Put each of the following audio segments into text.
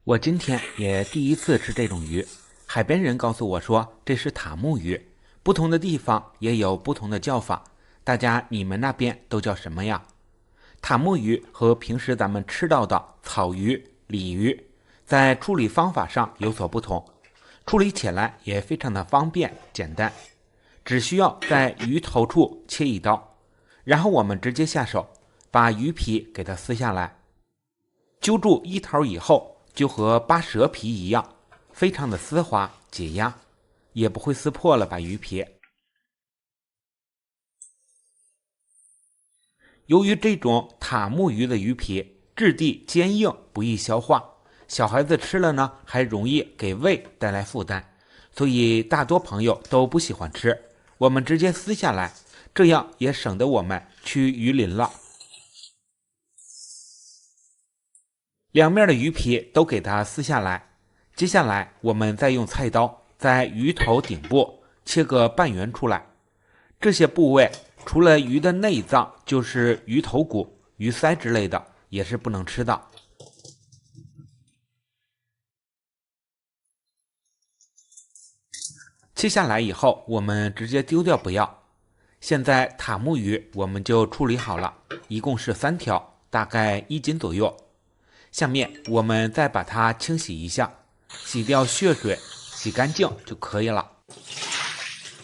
我今天也第一次吃这种鱼，海边人告诉我说这是塔目鱼，不同的地方也有不同的叫法，大家你们那边都叫什么呀？塔目鱼和平时咱们吃到的草鱼、鲤鱼，在处理方法上有所不同，处理起来也非常的方便简单，只需要在鱼头处切一刀，然后我们直接下手，把鱼皮给它撕下来，揪住一头以后，就和扒蛇皮一样，非常的丝滑解压，也不会撕破了把鱼皮。由于这种塔目鱼的鱼皮质地坚硬，不易消化，小孩子吃了呢还容易给胃带来负担，所以大多朋友都不喜欢吃。我们直接撕下来，这样也省得我们去鱼鳞了。两面的鱼皮都给它撕下来，接下来我们再用菜刀在鱼头顶部切个半圆出来。这些部位除了鱼的内脏，就是鱼头骨、鱼鳃之类的，也是不能吃的。切下来以后，我们直接丢掉不要。现在塔目鱼我们就处理好了，一共是3条，大概1斤左右。下面我们再把它清洗一下，洗掉血水，洗干净就可以了。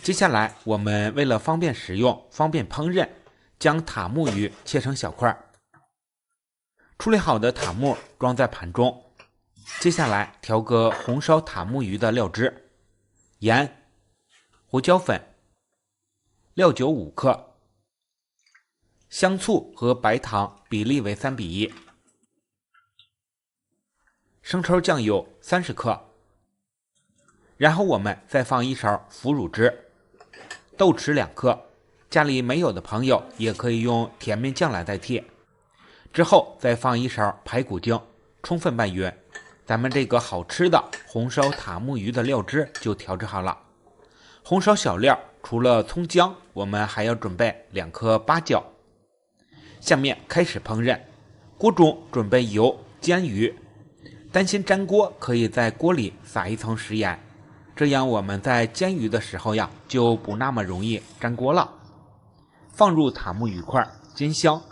接下来我们为了方便食用、方便烹饪，将塔目鱼切成小块。处理好的塔目装在盘中，接下来调个红烧塔目鱼的料汁，盐、胡椒粉、料酒5克，香醋和白糖比例为3:1，生抽酱油30克，然后我们再放1勺腐乳汁，豆豉2克，家里没有的朋友也可以用甜面酱来代替。之后再放1勺排骨精，充分拌匀，咱们这个好吃的红烧塔目鱼的料汁就调制好了。红烧小料除了葱姜，我们还要准备2颗八角。下面开始烹饪，锅中准备油煎鱼，担心粘锅，可以在锅里撒一层食盐，这样我们在煎鱼的时候呀，就不那么容易粘锅了。放入塔目鱼块煎香。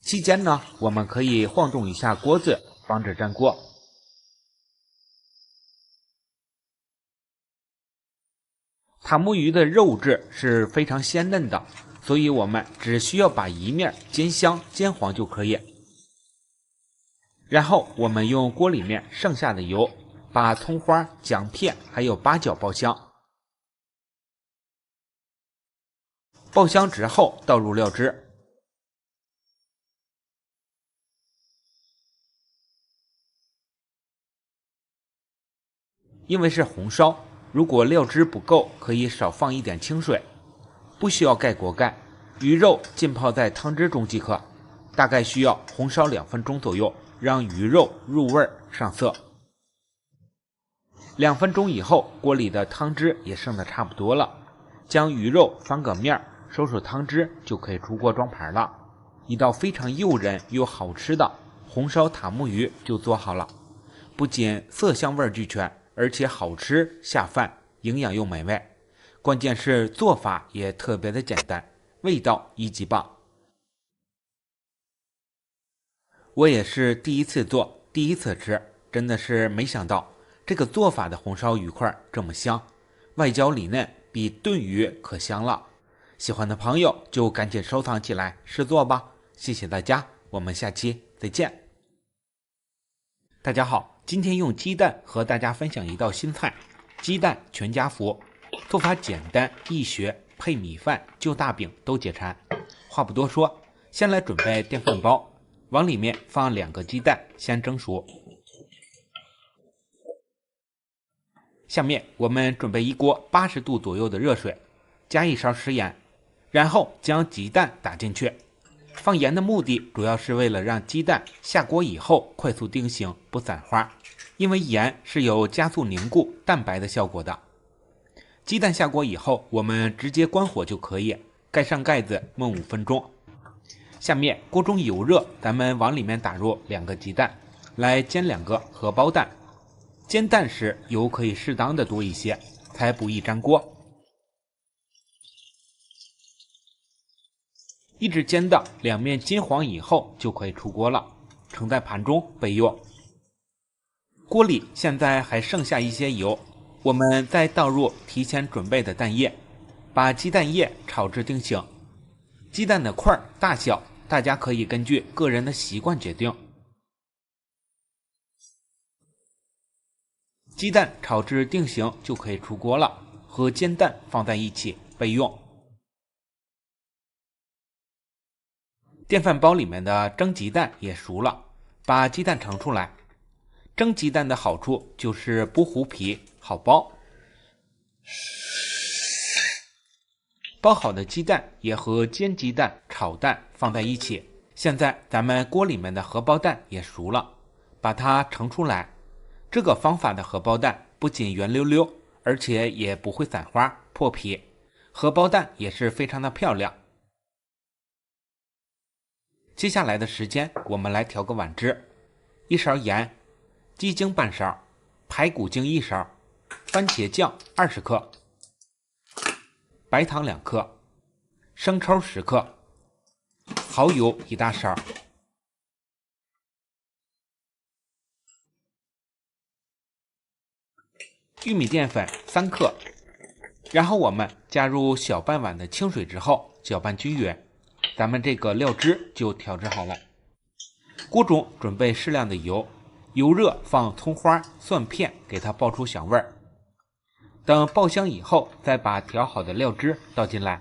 期间呢，我们可以晃动一下锅子，防止粘锅。塔目鱼的肉质是非常鲜嫩的，所以我们只需要把一面煎香、煎黄就可以。然后我们用锅里面剩下的油，把葱花、姜片还有八角爆香。爆香之后倒入料汁。因为是红烧，如果料汁不够，可以少放一点清水，不需要盖锅盖，鱼肉浸泡在汤汁中即可，大概需要红烧2分钟左右，让鱼肉入味上色。2分钟以后，锅里的汤汁也剩的差不多了，将鱼肉翻个面，收收汤汁，就可以出锅装盘了。一道非常诱人又好吃的红烧塔目鱼就做好了，不仅色香味俱全，而且好吃下饭，营养又美味，关键是做法也特别的简单，味道1级棒。我也是第一次做，第一次吃，真的是没想到这个做法的红烧鱼块这么香，外焦里嫩，比炖鱼可香了。喜欢的朋友就赶紧收藏起来试做吧。谢谢大家，我们下期再见。大家好，今天用鸡蛋和大家分享一道新菜，鸡蛋全家福。做法简单易学，配米饭、就大饼都解馋。话不多说，先来准备电饭煲，往里面放2个鸡蛋，先蒸熟。下面我们准备一锅80度左右的热水，加1勺食盐，然后将鸡蛋打进去。放盐的目的主要是为了让鸡蛋下锅以后快速定型，不散花，因为盐是有加速凝固蛋白的效果的。鸡蛋下锅以后，我们直接关火就可以，盖上盖子焖5分钟。下面锅中油热，咱们往里面打入2个鸡蛋，来煎2个荷包蛋。煎蛋时油可以适当的多一些，才不易粘锅。一直煎到2面金黄以后就可以出锅了，盛在盘中备用。锅里现在还剩下一些油，我们再倒入提前准备的蛋液，把鸡蛋液炒至定型。鸡蛋的块大小大家可以根据个人的习惯决定。鸡蛋炒至定型就可以出锅了，和煎蛋放在一起备用。电饭煲里面的蒸鸡蛋也熟了，把鸡蛋盛出来。蒸鸡蛋的好处就是不糊皮，好剥。剥好的鸡蛋也和煎鸡蛋、炒蛋放在一起。现在咱们锅里面的荷包蛋也熟了，把它盛出来。这个方法的荷包蛋不仅圆溜溜，而且也不会散花破皮，荷包蛋也是非常的漂亮。接下来的时间我们来调个碗汁，1勺盐，鸡精半勺，排骨精1勺，番茄酱20克，白糖2克，生抽10克，蚝油1大勺，玉米淀粉3克。然后我们加入小半碗的清水之后搅拌均匀，咱们这个料汁就调制好了。锅中准备适量的油，油热放葱花、蒜片，给它爆出香味儿。等爆香以后，再把调好的料汁倒进来，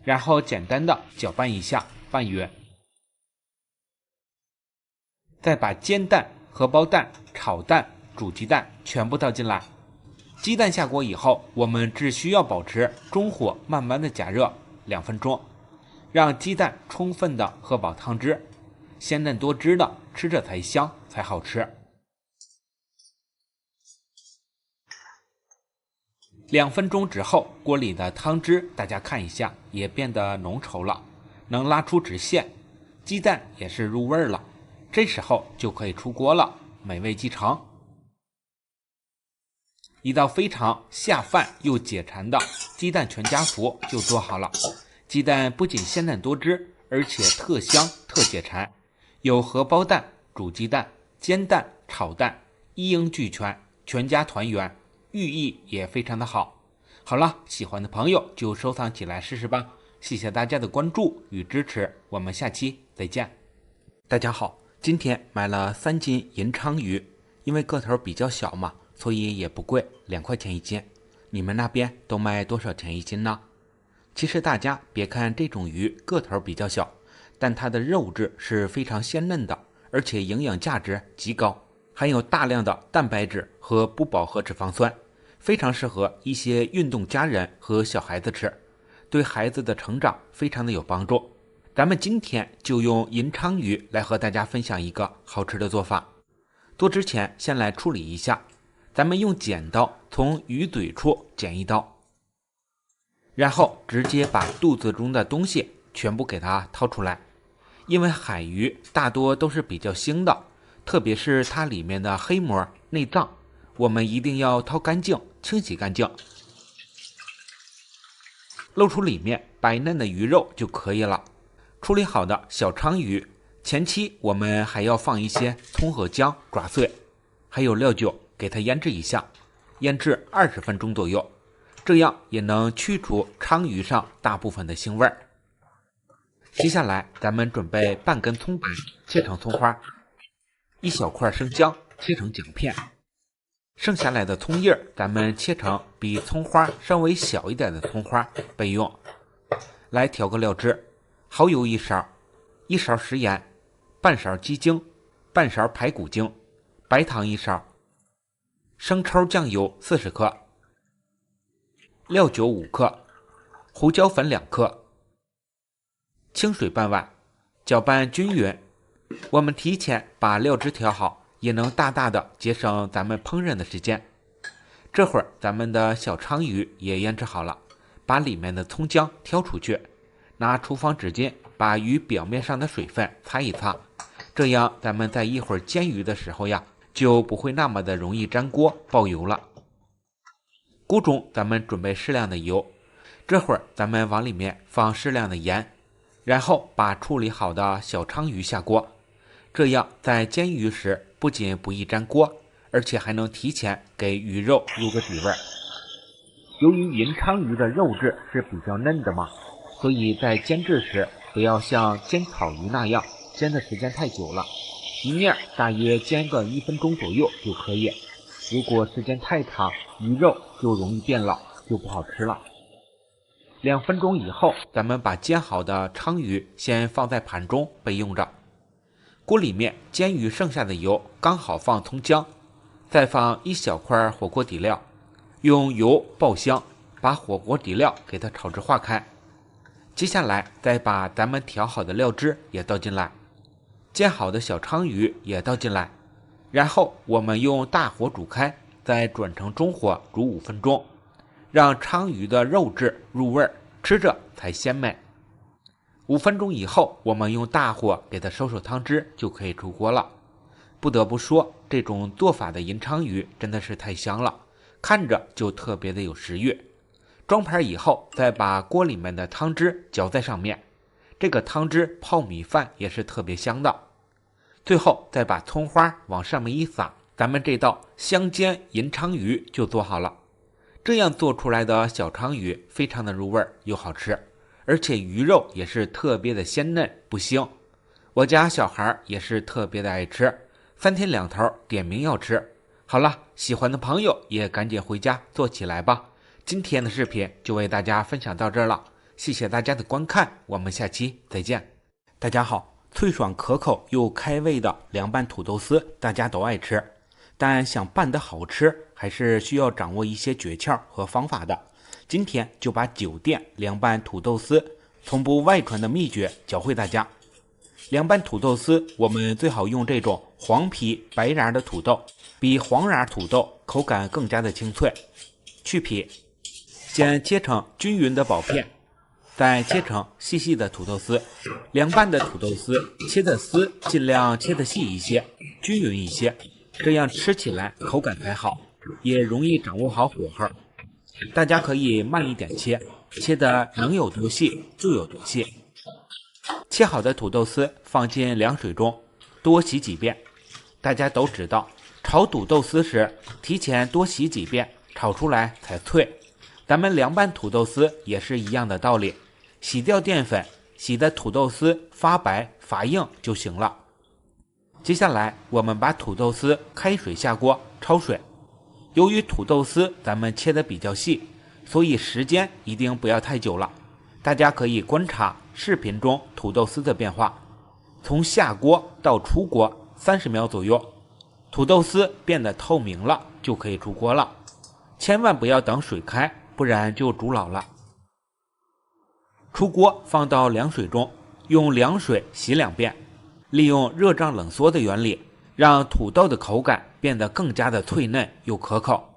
然后简单的搅拌一下，拌匀。再把煎蛋、荷包蛋、炒蛋、煮鸡蛋全部倒进来。鸡蛋下锅以后，我们只需要保持中火慢慢的加热2分钟，让鸡蛋充分的喝饱汤汁，鲜嫩多汁的，吃着才香才好吃。2分钟之后，锅里的汤汁大家看一下，也变得浓稠了，能拉出直线，鸡蛋也是入味了。这时候就可以出锅了，美味即成。一道非常下饭又解馋的鸡蛋全家福就做好了。鸡蛋不仅鲜嫩多汁，而且特香特解馋，有荷包蛋、煮鸡蛋、煎蛋、炒蛋，一应俱全，全家团圆，寓意也非常的好。好了，喜欢的朋友就收藏起来试试吧。谢谢大家的关注与支持，我们下期再见。大家好，今天买了3斤银鲳鱼，因为个头比较小嘛，所以也不贵，2块钱一斤。你们那边都卖多少钱一斤呢？其实大家别看这种鱼个头比较小，但它的肉质是非常鲜嫩的，而且营养价值极高，含有大量的蛋白质和不饱和脂肪酸，非常适合一些运动家人和小孩子吃，对孩子的成长非常的有帮助。咱们今天就用银鲳鱼来和大家分享一个好吃的做法。做之前先来处理一下，咱们用剪刀从鱼嘴处剪1刀，然后直接把肚子中的东西全部给它掏出来。因为海鱼大多都是比较腥的，特别是它里面的黑膜、内脏，我们一定要掏干净，清洗干净，露出里面白嫩的鱼肉就可以了。处理好的小鲳鱼，前期我们还要放一些葱和姜抓碎，还有料酒，给它腌制一下，腌制20分钟左右，这样也能去除鲳鱼上大部分的腥味儿。接下来咱们准备半根葱白切成葱花，1小块生姜切成姜片，剩下来的葱叶咱们切成比葱花稍微小一点的葱花备用。来调个料汁，蚝油1勺，1勺食盐，半勺鸡精，半勺排骨精，白糖1勺，生抽酱油40克，料酒5克，胡椒粉2克，清水半碗，搅拌均匀。我们提前把料汁调好，也能大大的节省咱们烹饪的时间。这会儿咱们的小鲳鱼也腌制好了，把里面的葱姜挑出去，拿厨房纸巾把鱼表面上的水分擦一擦，这样咱们在一会儿煎鱼的时候呀，就不会那么的容易粘锅爆油了。锅中咱们准备适量的油，这会儿咱们往里面放适量的盐，然后把处理好的小鲳鱼下锅，这样在煎鱼时不仅不易粘锅，而且还能提前给鱼肉入个底味。由于银鲳鱼的肉质是比较嫩的嘛，所以在煎制时不要像煎草鱼那样煎的时间太久了，一面大约煎个1分钟左右就可以。如果时间太长，鱼肉就容易变老，就不好吃了。2分钟以后，咱们把煎好的鲳鱼先放在盘中备用着。锅里面煎鱼剩下的油刚好放葱姜，再放1小块火锅底料，用油爆香，把火锅底料给它炒至化开。接下来再把咱们调好的料汁也倒进来，煎好的小鲳鱼也倒进来，然后我们用大火煮开，再转成中火煮5分钟，让鲳鱼的肉质入味，吃着才鲜美。5分钟以后，我们用大火给它收汤汁，就可以出锅了。不得不说，这种做法的银鲳鱼真的是太香了，看着就特别的有食欲。装盘以后，再把锅里面的汤汁浇在上面，这个汤汁泡米饭也是特别香的。最后再把葱花往上面一撒，咱们这道香煎银鲳鱼就做好了。这样做出来的小鲳鱼非常的入味又好吃，而且鱼肉也是特别的鲜嫩不腥。我家小孩也是特别的爱吃，3天2头点名要吃。好了，喜欢的朋友也赶紧回家做起来吧。今天的视频就为大家分享到这儿了，谢谢大家的观看，我们下期再见。大家好，脆爽可口又开胃的凉拌土豆丝大家都爱吃，但想拌得好吃还是需要掌握一些诀窍和方法的。今天就把酒店凉拌土豆丝从不外传的秘诀教会大家。凉拌土豆丝我们最好用这种黄皮白瓤的土豆，比黄瓤土豆口感更加的清脆。去皮，先切成均匀的薄片，再切成细细的土豆丝。凉拌的土豆丝切的丝尽量切得细一些，均匀一些，这样吃起来口感才好，也容易掌握好火候。大家可以慢一点切，切的能有多细就有多细。切好的土豆丝放进凉水中，多洗几遍。大家都知道，炒土豆丝时提前多洗几遍，炒出来才脆。咱们凉拌土豆丝也是一样的道理，洗掉淀粉，洗的土豆丝发白发硬就行了。接下来我们把土豆丝开水下锅焯水。由于土豆丝咱们切的比较细，所以时间一定不要太久了。大家可以观察视频中土豆丝的变化，从下锅到出锅30秒左右，土豆丝变得透明了就可以出锅了。千万不要等水开，不然就煮老了。出锅放到凉水中，用凉水洗2遍，利用热胀冷缩的原理，让土豆的口感变得更加的脆嫩又可口。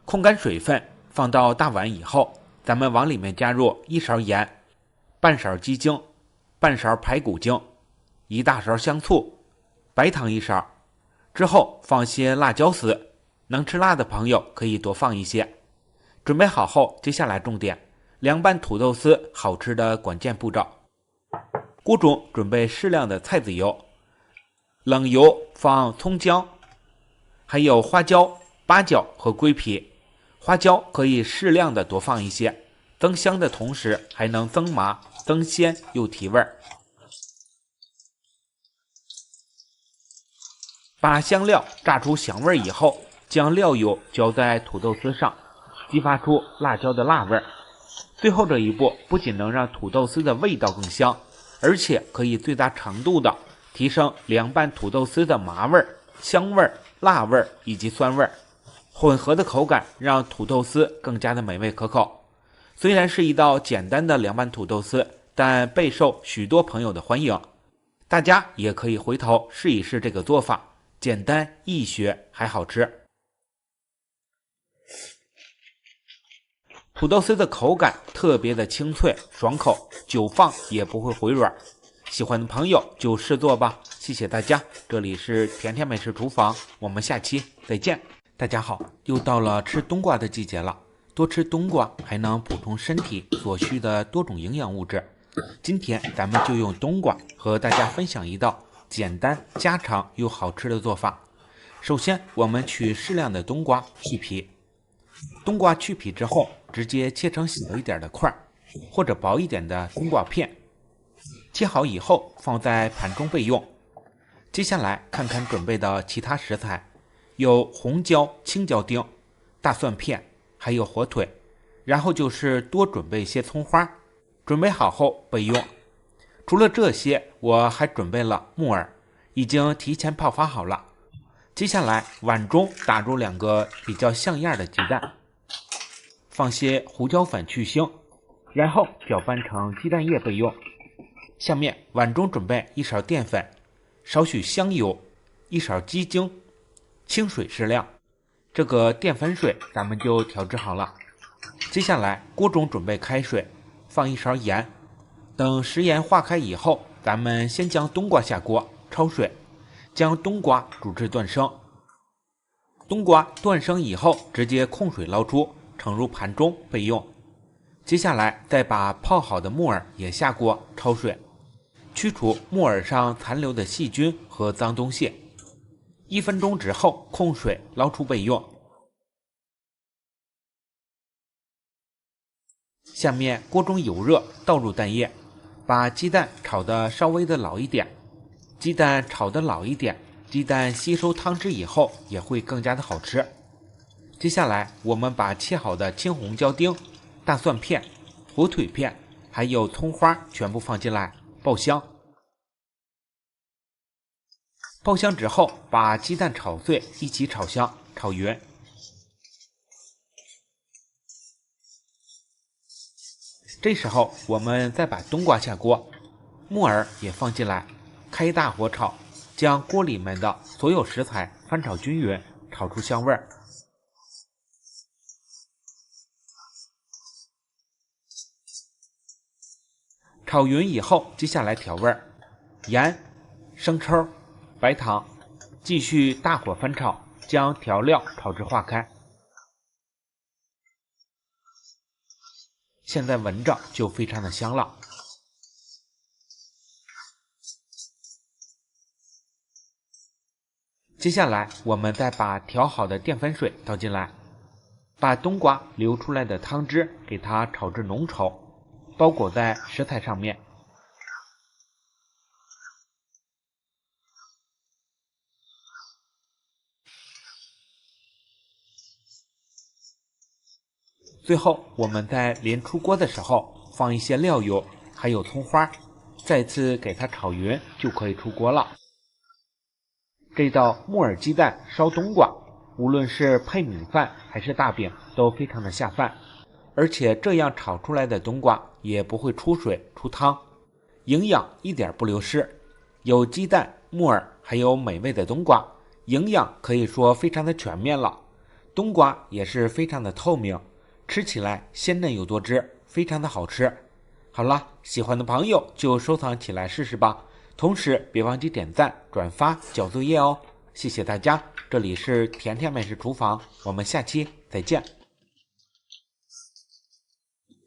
控干水分，放到大碗以后，咱们往里面加入1勺盐，半勺鸡精，半勺排骨精，1大勺香醋，白糖1勺，之后放些辣椒丝，能吃辣的朋友可以多放一些。准备好后，接下来重点，凉拌土豆丝好吃的关键步骤。锅中准备适量的菜籽油，冷油放葱姜，还有花椒、八角和桂皮。花椒可以适量的多放一些，增香的同时还能增麻、增鲜又提味。把香料炸出香味以后，将料油浇在土豆丝上，激发出辣椒的辣味。最后这一步不仅能让土豆丝的味道更香，而且可以最大程度的提升凉拌土豆丝的麻味、香味、辣味以及酸味。混合的口感让土豆丝更加的美味可口。虽然是一道简单的凉拌土豆丝，但备受许多朋友的欢迎。大家也可以回头试一试这个做法，简单易学还好吃。土豆丝的口感特别的清脆爽口，久放也不会回软。喜欢的朋友就试做吧。谢谢大家，这里是甜甜美食厨房，我们下期再见。大家好，又到了吃冬瓜的季节了，多吃冬瓜还能补充身体所需的多种营养物质。今天咱们就用冬瓜和大家分享一道简单家常又好吃的做法。首先我们取适量的冬瓜去皮，冬瓜去皮之后直接切成小一点的块，或者薄一点的冬瓜片，切好以后放在盘中备用。接下来看看准备的其他食材，有红椒、青椒丁、大蒜片，还有火腿。然后就是多准备些葱花，准备好后备用。除了这些，我还准备了木耳，已经提前泡发好了。接下来碗中打入2个比较像样的鸡蛋，放些胡椒粉去腥，然后搅拌成鸡蛋液备用。下面碗中准备1勺淀粉，少许香油，1勺鸡精，清水适量。这个淀粉水咱们就调制好了。接下来锅中准备开水，放1勺盐，等食盐化开以后，咱们先将冬瓜下锅焯水，将冬瓜煮至断生。冬瓜断生以后，直接控水捞出，盛入盘中备用。接下来再把泡好的木耳也下锅焯水，去除木耳上残留的细菌和脏东西。1分钟之后控水捞出备用。下面锅中油热，倒入蛋液，把鸡蛋炒得稍微的老一点。鸡蛋炒得老一点，鸡蛋吸收汤汁以后也会更加的好吃。接下来我们把切好的青红椒丁、大蒜片、火腿片还有葱花全部放进来爆香。爆香之后，把鸡蛋炒碎一起炒香炒匀。这时候我们再把冬瓜下锅，木耳也放进来，开大火炒，将锅里面的所有食材翻炒均匀，炒出香味儿。炒匀以后，接下来调味儿，盐、生抽、白糖，继续大火翻炒，将调料炒至化开。现在闻着就非常的香了。接下来我们再把调好的淀粉水倒进来，把冬瓜流出来的汤汁给它炒至浓稠，包裹在食材上面。最后我们在临出锅的时候放一些料油还有葱花，再次给它炒匀就可以出锅了。这道木耳鸡蛋烧冬瓜，无论是配米饭还是大饼都非常的下饭，而且这样炒出来的冬瓜也不会出水出汤，营养一点不流失。有鸡蛋、木耳还有美味的冬瓜，营养可以说非常的全面了。冬瓜也是非常的透明，吃起来鲜嫩又多汁，非常的好吃。好了，喜欢的朋友就收藏起来试试吧，同时别忘记点赞、转发、交作业哦。谢谢大家，这里是甜甜美食厨房，我们下期再见。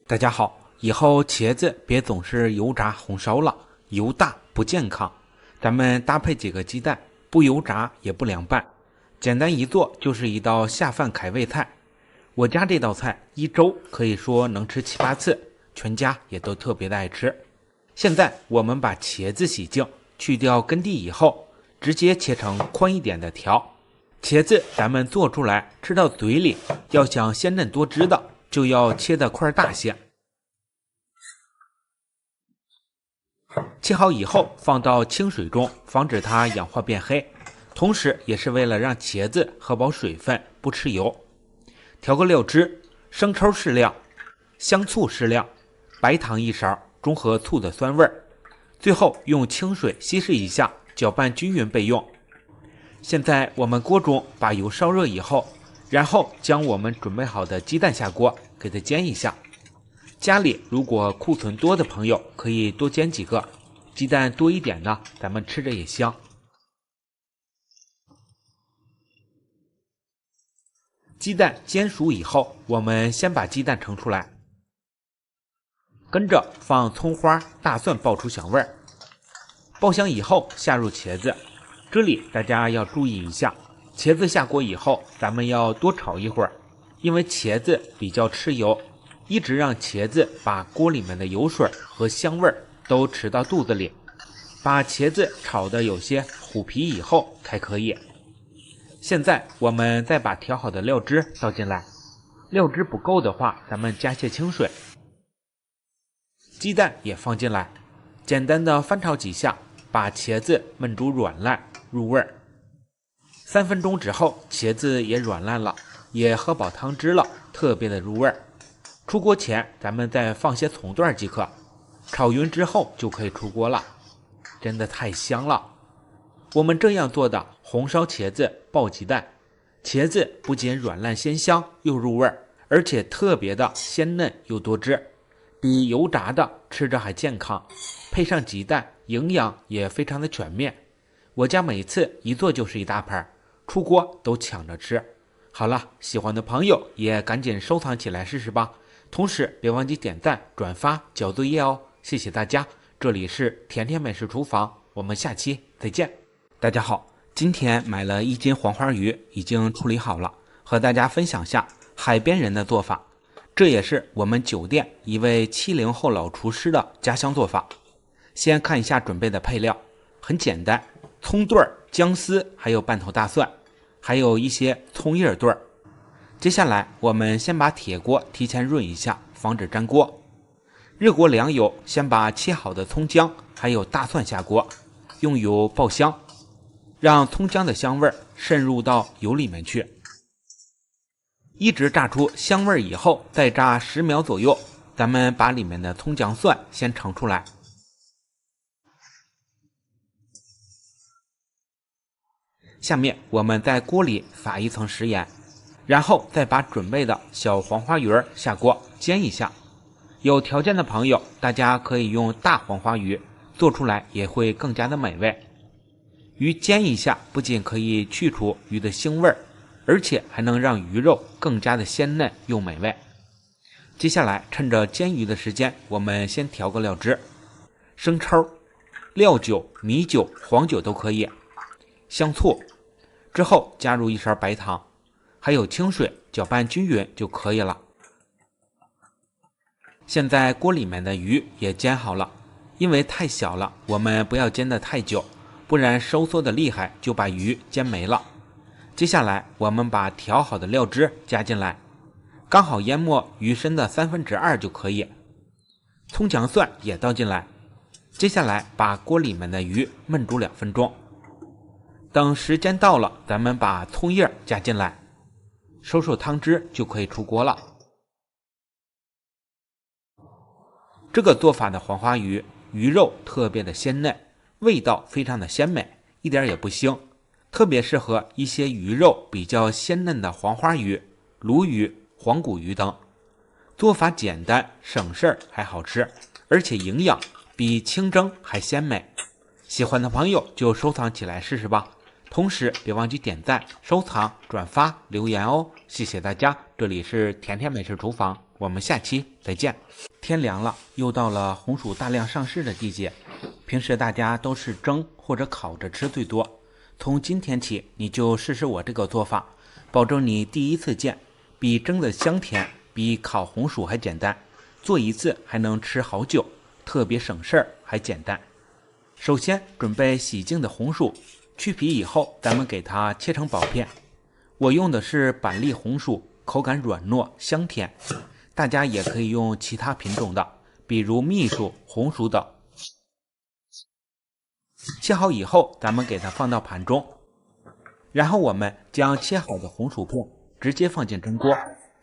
大家好，以后茄子别总是油炸红烧了，油大不健康。咱们搭配几个鸡蛋，不油炸也不凉拌，简单一做就是一道下饭开胃菜。我家这道菜1周可以说能吃7、8次，全家也都特别的爱吃。现在我们把茄子洗净，去掉根蒂以后，直接切成宽一点的条。茄子咱们做出来吃到嘴里，要想鲜嫩多汁的，就要切的块大些。切好以后放到清水中，防止它氧化变黑，同时也是为了让茄子喝饱水分，不吃油。调个料汁，生抽适量，香醋适量，白糖1勺，中和醋的酸味儿。最后用清水稀释一下，搅拌均匀备用。现在我们锅中把油烧热以后，然后将我们准备好的鸡蛋下锅，给它煎一下。家里如果库存多的朋友可以多煎几个，鸡蛋多一点呢，咱们吃着也香。鸡蛋煎熟以后，我们先把鸡蛋盛出来，跟着放葱花、大蒜爆出香味儿。爆香以后下入茄子，这里大家要注意一下，茄子下锅以后，咱们要多炒一会儿，因为茄子比较吃油，一直让茄子把锅里面的油水和香味都吃到肚子里，把茄子炒得有些虎皮以后才可以。现在我们再把调好的料汁倒进来，料汁不够的话，咱们加些清水。鸡蛋也放进来，简单的翻炒几下，把茄子焖煮软烂入味儿。3分钟之后，茄子也软烂了，也喝饱汤汁了，特别的入味儿。出锅前咱们再放些葱段即可，炒匀之后就可以出锅了，真的太香了。我们这样做的红烧茄子爆鸡蛋，茄子不仅软烂鲜香又入味儿，而且特别的鲜嫩又多汁，比油炸的吃着还健康，配上鸡蛋，营养也非常的全面。我家每次一做就是一大盘，出锅都抢着吃。好了，喜欢的朋友也赶紧收藏起来试试吧，同时别忘记点赞、转发、交作业哦。谢谢大家，这里是甜甜美食厨房，我们下期再见。大家好，今天买了1斤黄花鱼，已经处理好了，和大家分享下海边人的做法。这也是我们酒店一位70后老厨师的家乡做法。先看一下准备的配料，很简单，葱段、姜丝，还有半头大蒜，还有一些葱叶段。接下来我们先把铁锅提前润一下，防止粘锅。热锅凉油，先把切好的葱姜还有大蒜下锅，用油爆香，让葱姜的香味渗入到油里面去，一直炸出香味以后，再炸10秒左右，咱们把里面的葱姜蒜先盛出来。下面我们在锅里撒一层食盐，然后再把准备的小黄花鱼下锅煎一下。有条件的朋友，大家可以用大黄花鱼，做出来也会更加的美味。鱼煎一下，不仅可以去除鱼的腥味，而且还能让鱼肉更加的鲜嫩又美味。接下来趁着煎鱼的时间，我们先调个料汁，生抽、料酒、米酒、黄酒都可以，香醋，之后加入1勺白糖，还有清水，搅拌均匀就可以了。现在锅里面的鱼也煎好了，因为太小了，我们不要煎得太久，不然收缩的厉害就把鱼煎没了。接下来我们把调好的料汁加进来，刚好淹没鱼身的2/3就可以。葱姜蒜也倒进来，接下来把锅里面的鱼焖煮2分钟。等时间到了，咱们把葱叶加进来，收收汤汁就可以出锅了。这个做法的黄花鱼，鱼肉特别的鲜嫩，味道非常的鲜美，一点也不腥，特别适合一些鱼肉比较鲜嫩的黄花鱼、鲈鱼、黄骨鱼等。做法简单，省事儿还好吃，而且营养比清蒸还鲜美。喜欢的朋友就收藏起来试试吧，同时别忘记点赞、收藏、转发、留言哦。谢谢大家，这里是甜甜美食厨房，我们下期再见。天凉了，又到了红薯大量上市的季节，平时大家都是蒸或者烤着吃最多，从今天起你就试试我这个做法，保证你第一次见比蒸的香甜，比烤红薯还简单，做一次还能吃好久，特别省事儿还简单。首先准备洗净的红薯，去皮以后咱们给它切成薄片。我用的是板栗红薯，口感软糯香甜，大家也可以用其他品种的，比如蜜薯、红薯等。切好以后咱们给它放到盘中，然后我们将切好的红薯片直接放进蒸锅，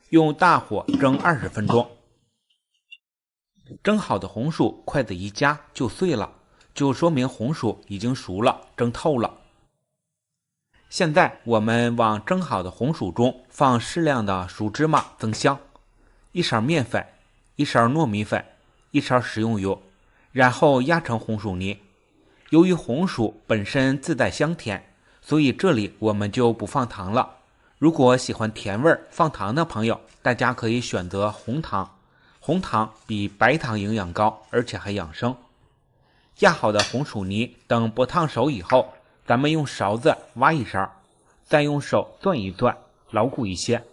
用大火蒸20分钟。蒸好的红薯筷子一夹就碎了，就说明红薯已经熟了，蒸透了。现在我们往蒸好的红薯中放适量的熟芝麻增香， 1勺面粉、1勺糯米粉、1勺食用油，然后压成红薯泥。由于红薯本身自带香甜，所以这里我们就不放糖了。如果喜欢甜味放糖的朋友，大家可以选择红糖，红糖比白糖营养高，而且还养生。压好的红薯泥等不烫熟以后，咱们用勺子挖1勺，再用手攥一攥，牢固一些。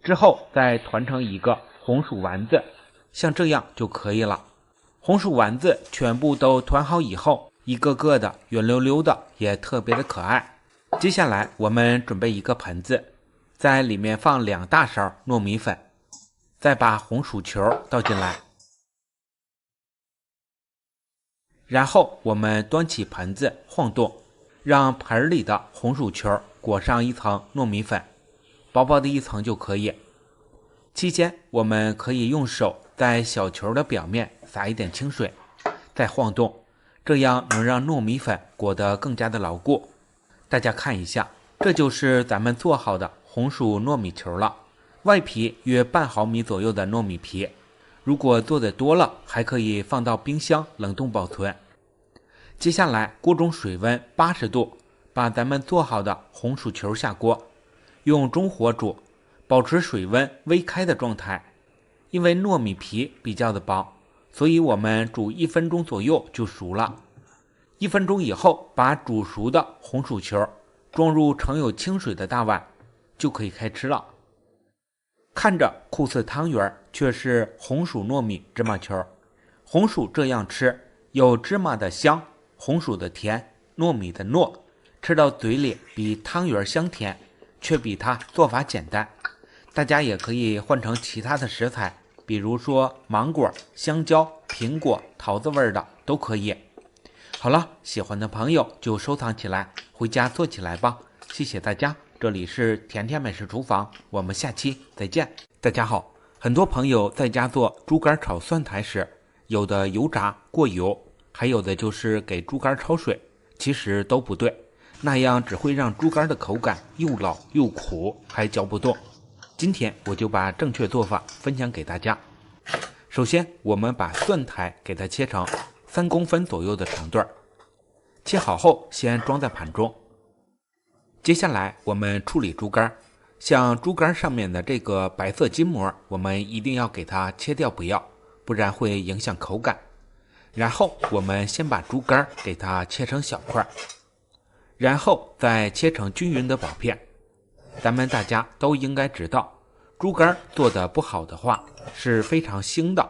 之后再团成一个红薯丸子，像这样就可以了。红薯丸子全部都团好以后，一个个的圆溜溜的，也特别的可爱。接下来我们准备一个盆子，在里面放2大勺糯米粉，再把红薯球倒进来，然后我们端起盆子晃动，让盆里的红薯球裹上一层糯米粉，薄薄的一层就可以。期间我们可以用手在小球的表面撒一点清水，再晃动，这样能让糯米粉裹得更加的牢固。大家看一下，这就是咱们做好的红薯糯米球了。外皮约半毫米左右的糯米皮，如果做的多了，还可以放到冰箱冷冻保存。接下来锅中水温80度，把咱们做好的红薯球下锅，用中火煮，保持水温微开的状态。因为糯米皮比较的薄，所以我们煮1分钟左右就熟了。1分钟以后，把煮熟的红薯球装入盛有清水的大碗，就可以开吃了。看着酷似汤圆，却是红薯糯米芝麻球。红薯这样吃，有芝麻的香，红薯的甜，糯米的糯，吃到嘴里比汤圆香甜，却比它做法简单。大家也可以换成其他的食材，比如说芒果、香蕉、苹果、桃子味的都可以。好了，喜欢的朋友就收藏起来，回家做起来吧。谢谢大家，这里是甜甜美食厨房，我们下期再见。大家好，很多朋友在家做猪肝炒蒜苔时，有的油炸过油，还有的就是给猪肝焯水，其实都不对，那样只会让猪肝的口感又老又苦，还嚼不动。今天我就把正确做法分享给大家。首先我们把蒜苔给它切成3公分左右的长段，切好后先装在盘中。接下来我们处理猪肝，像猪肝上面的这个白色筋膜，我们一定要给它切掉不要，不然会影响口感。然后我们先把猪肝给它切成小块，然后再切成均匀的薄片。咱们大家都应该知道，猪肝做的不好的话是非常腥的，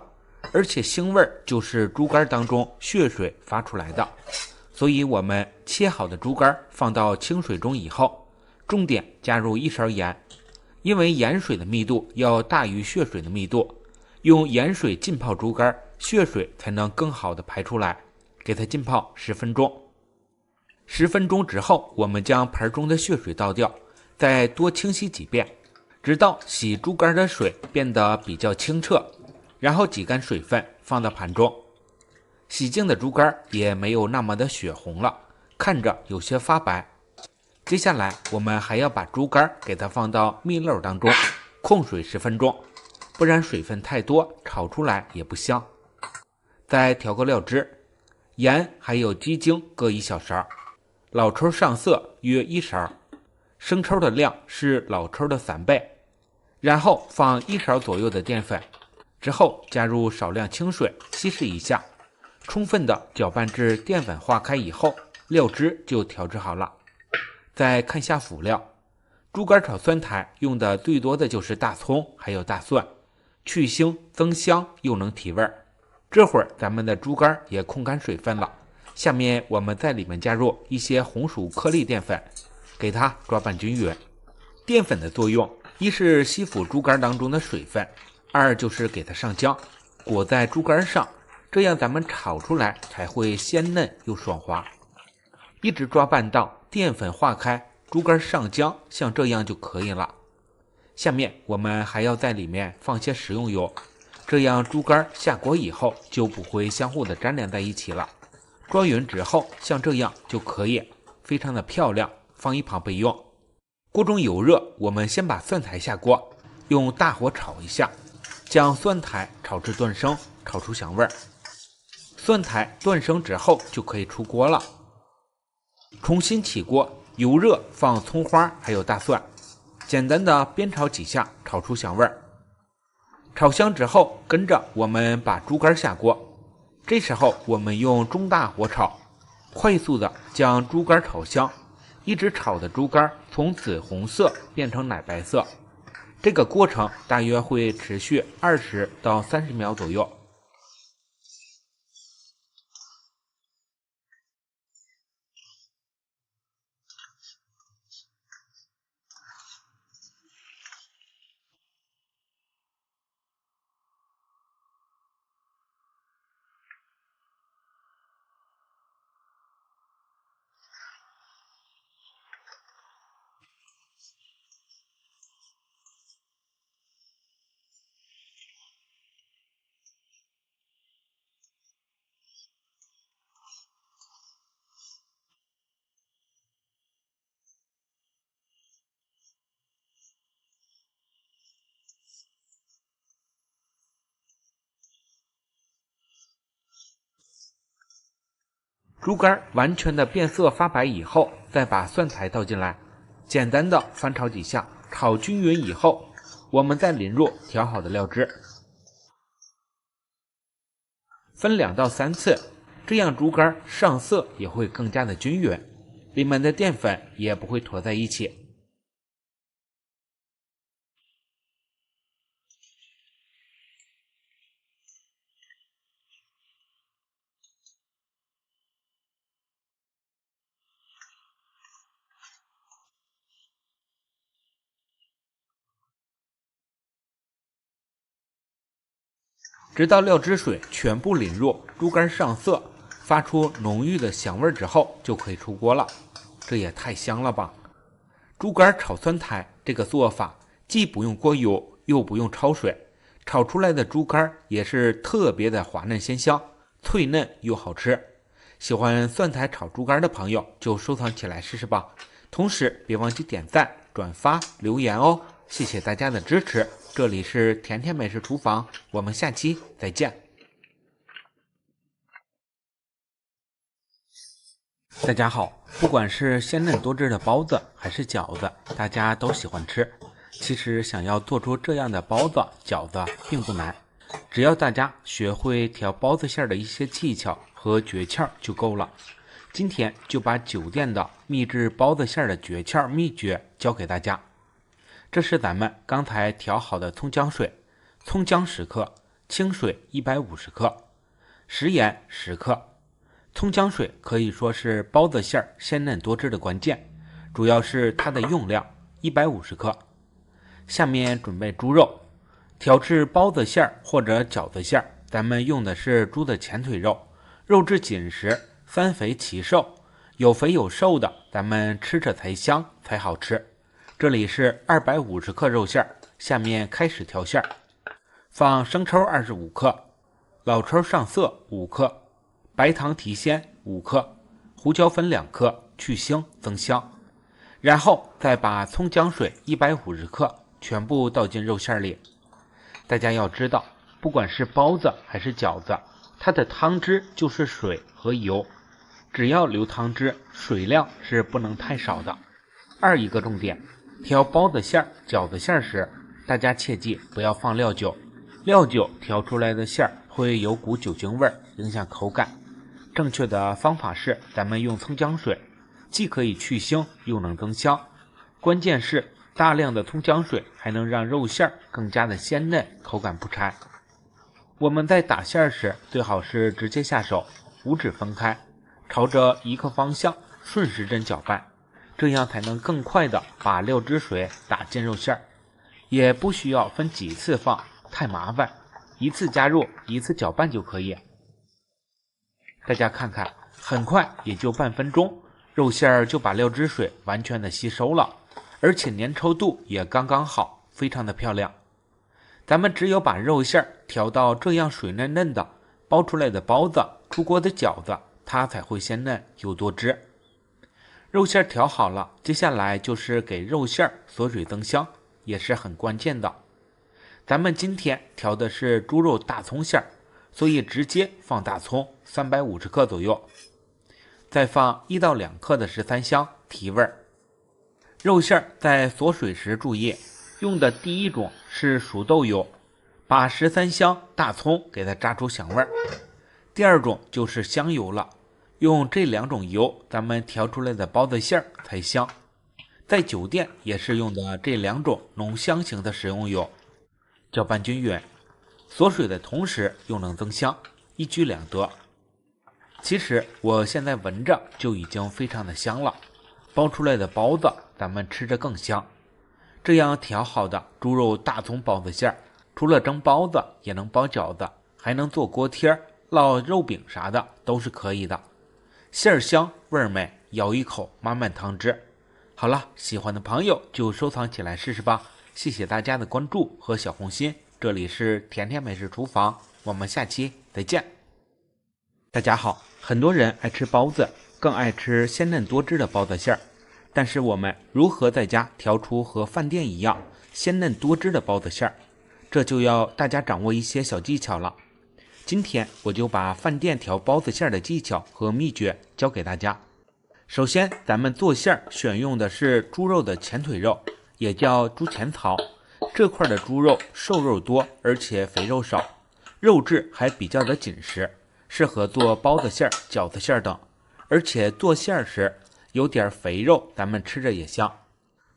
而且腥味就是猪肝当中血水发出来的。所以我们切好的猪肝放到清水中以后，重点加入1勺盐，因为盐水的密度要大于血水的密度，用盐水浸泡猪肝，血水才能更好的排出来。给它浸泡10分钟。10分钟之后，我们将盆中的血水倒掉，再多清洗几遍，直到洗猪肝的水变得比较清澈，然后挤干水分放到盘中。洗净的猪肝也没有那么的血红了，看着有些发白。接下来我们还要把猪肝给它放到蜜漏当中，控水10分钟，不然水分太多，炒出来也不香。再调个料汁，盐还有鸡精各1小勺，老抽上色约1勺，生抽的量是老抽的3倍，然后放1勺左右的淀粉，之后加入少量清水稀释一下，充分的搅拌至淀粉化开以后，料汁就调制好了。再看下辅料，猪肝炒蒜苔用的最多的就是大葱还有大蒜，去腥增香又能提味。这会儿咱们的猪肝也控干水分了，下面我们在里面加入一些红薯颗粒淀粉，给它抓拌均匀。淀粉的作用，一是吸附猪肝当中的水分，二就是给它上浆，裹在猪肝上，这样咱们炒出来才会鲜嫩又爽滑。一直抓拌到淀粉化开，猪肝上浆，像这样就可以了。下面我们还要在里面放些食用油，这样猪肝下锅以后就不会相互的粘连在一起了。抓匀之后，像这样就可以，非常的漂亮，放一旁备用。锅中油热，我们先把蒜苔下锅，用大火炒一下，将蒜苔炒至断生，炒出香味儿。蒜苔断生之后就可以出锅了。重新起锅，油热，放葱花还有大蒜，简单的煸炒几下，炒出香味儿。炒香之后，跟着我们把猪肝下锅，这时候我们用中大火炒，快速的将猪肝炒香，一直炒的猪肝从紫红色变成奶白色。这个过程大约会持续20到30秒左右。猪肝完全的变色发白以后，再把蒜苔倒进来，简单的翻炒几下，炒均匀以后，我们再淋入调好的料汁，分2到3次，这样猪肝上色也会更加的均匀，里面的淀粉也不会坨在一起。直到料汁水全部淋入，猪肝上色，发出浓郁的香味之后，就可以出锅了。这也太香了吧！猪肝炒蒜苔这个做法，既不用过油，又不用焯水，炒出来的猪肝也是特别的滑嫩鲜香，脆嫩又好吃。喜欢蒜苔炒猪肝的朋友就收藏起来试试吧。同时别忘记点赞、转发、留言哦。谢谢大家的支持，这里是甜甜美食厨房，我们下期再见。大家好，不管是鲜嫩多汁的包子还是饺子，大家都喜欢吃。其实想要做出这样的包子、饺子并不难，只要大家学会调包子馅的一些技巧和诀窍就够了。今天就把酒店的秘制包子馅的诀窍秘诀教给大家。这是咱们刚才调好的葱姜水，葱姜10克，清水150克，食盐10克。葱姜水可以说是包子馅鲜嫩多汁的关键，主要是它的用量150克。下面准备猪肉，调制包子馅或者饺子馅，咱们用的是猪的前腿肉，肉质紧实，三肥其瘦，有肥有瘦的，咱们吃着才香才好吃。这里是250克肉馅，下面开始调馅，放生抽25克，老抽上色5克，白糖提鲜5克，胡椒粉2克，去腥增香。然后再把葱姜水150克全部倒进肉馅里。大家要知道，不管是包子还是饺子，它的汤汁就是水和油，只要流汤汁，水量是不能太少的。一个重点，调包子馅、饺子馅时，大家切记不要放料酒，料酒调出来的馅会有股酒精味，影响口感。正确的方法是咱们用葱姜水，既可以去腥又能增香。关键是大量的葱姜水还能让肉馅更加的鲜嫩，口感不柴。我们在打馅时最好是直接下手，五指分开，朝着一个方向顺时针搅拌，这样才能更快的把料汁水打进肉馅，也不需要分几次放，太麻烦，一次加入一次搅拌就可以。大家看看，很快也就半分钟，肉馅就把料汁水完全的吸收了，而且粘稠度也刚刚好，非常的漂亮。咱们只有把肉馅调到这样水嫩嫩的，包出来的包子、出锅的饺子，它才会鲜嫩又多汁。肉馅调好了，接下来就是给肉馅锁水增香，也是很关键的。咱们今天调的是猪肉大葱馅儿，所以直接放大葱350克左右，再放1到2克的13香提味儿。肉馅儿在锁水时注意，用的第一种是熟豆油，把13香、大葱给它炸出香味儿。第二种就是香油了，用这2种油，咱们调出来的包子馅儿才香。在酒店也是用的这2种浓香型的食用油，搅拌均匀，锁水的同时又能增香，一举两得。其实我现在闻着就已经非常的香了，包出来的包子咱们吃着更香。这样调好的猪肉大葱包子馅儿，除了蒸包子也能包饺子，还能做锅贴、烙肉饼啥的都是可以的。馅儿香味儿美，咬一口满满汤汁。好了，喜欢的朋友就收藏起来试试吧。谢谢大家的关注和小红心，这里是甜甜美食厨房，我们下期再见。大家好，很多人爱吃包子，更爱吃鲜嫩多汁的包子馅儿，但是我们如何在家调出和饭店一样鲜嫩多汁的包子馅儿，这就要大家掌握一些小技巧了。今天我就把饭店调包子馅儿的技巧和秘诀教给大家。首先，咱们做馅儿选用的是猪肉的前腿肉，也叫猪前槽。这块的猪肉瘦肉多，而且肥肉少，肉质还比较的紧实，适合做包子馅儿、饺子馅儿等。而且做馅儿时有点肥肉，咱们吃着也香。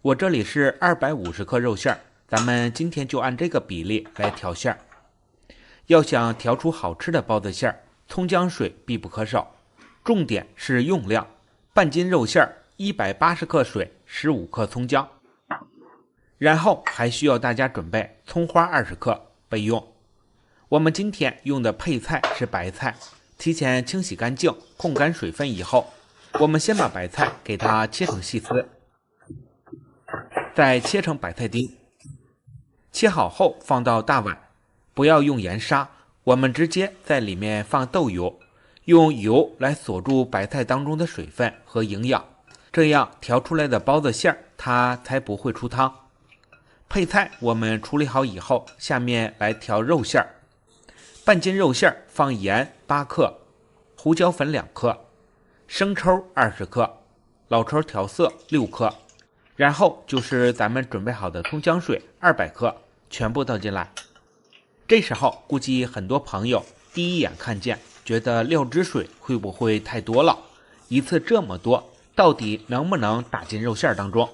我这里是250克肉馅儿，咱们今天就按这个比例来调馅儿。要想调出好吃的包子馅儿，葱姜水必不可少，重点是用量。半斤肉馅儿180克水，15克葱姜。然后还需要大家准备葱花20克备用。我们今天用的配菜是白菜，提前清洗干净，控干水分以后，我们先把白菜给它切成细丝，再切成白菜丁。切好后放到大碗，不要用盐杀，我们直接在里面放豆油，用油来锁住白菜当中的水分和营养，这样调出来的包子馅儿它才不会出汤。配菜我们处理好以后，下面来调肉馅儿。半斤肉馅儿放盐8克，胡椒粉2克，生抽20克，老抽调色6克，然后就是咱们准备好的葱姜水200克，全部倒进来。这时候估计很多朋友第一眼看见，觉得料汁水会不会太多了？一次这么多，到底能不能打进肉馅儿当中？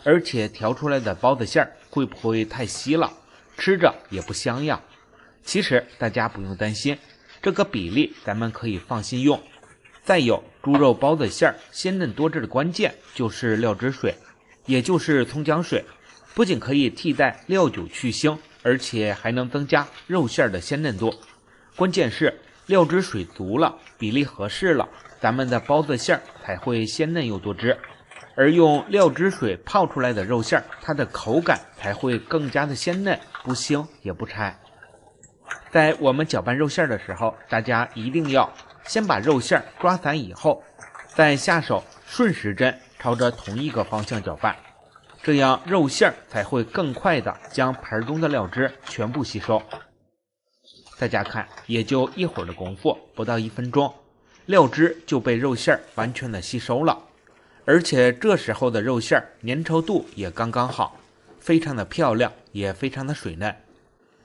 而且调出来的包子馅儿会不会太稀了？吃着也不香呀。其实大家不用担心，这个比例咱们可以放心用。再有，猪肉包子馅儿鲜嫩多汁的关键就是料汁水，也就是葱姜水，不仅可以替代料酒去腥，而且还能增加肉馅儿的鲜嫩度。关键是料汁水足了，比例合适了，咱们的包子馅儿才会鲜嫩又多汁。而用料汁水泡出来的肉馅儿，它的口感才会更加的鲜嫩，不腥也不柴。在我们搅拌肉馅儿的时候，大家一定要先把肉馅儿抓散以后，再下手顺时针朝着同一个方向搅拌，这样肉馅儿才会更快的将盆中的料汁全部吸收。大家看，也就一会儿的功夫，不到1分钟，料汁就被肉馅儿完全的吸收了。而且这时候的肉馅儿粘稠度也刚刚好，非常的漂亮，也非常的水嫩。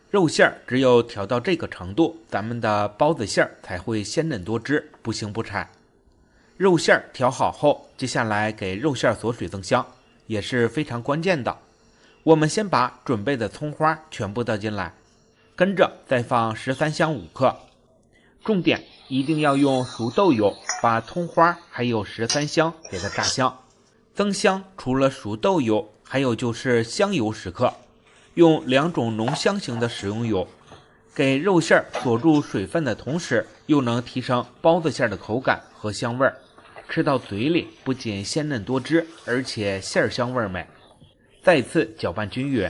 肉馅儿只有调到这个程度，咱们的包子馅儿才会鲜嫩多汁，不腥不柴。肉馅儿调好后，接下来给肉馅儿锁水增香，也是非常关键的。我们先把准备的葱花全部倒进来，跟着再放13香5克。重点一定要用熟豆油把葱花还有13香给它炸香。增香除了熟豆油，还有就是香油10克，用2种浓香型的食用油，给肉馅儿锁住水分的同时，又能提升包子馅儿的口感和香味儿。吃到嘴里不仅鲜嫩多汁，而且馅儿香味儿美。再次搅拌均匀，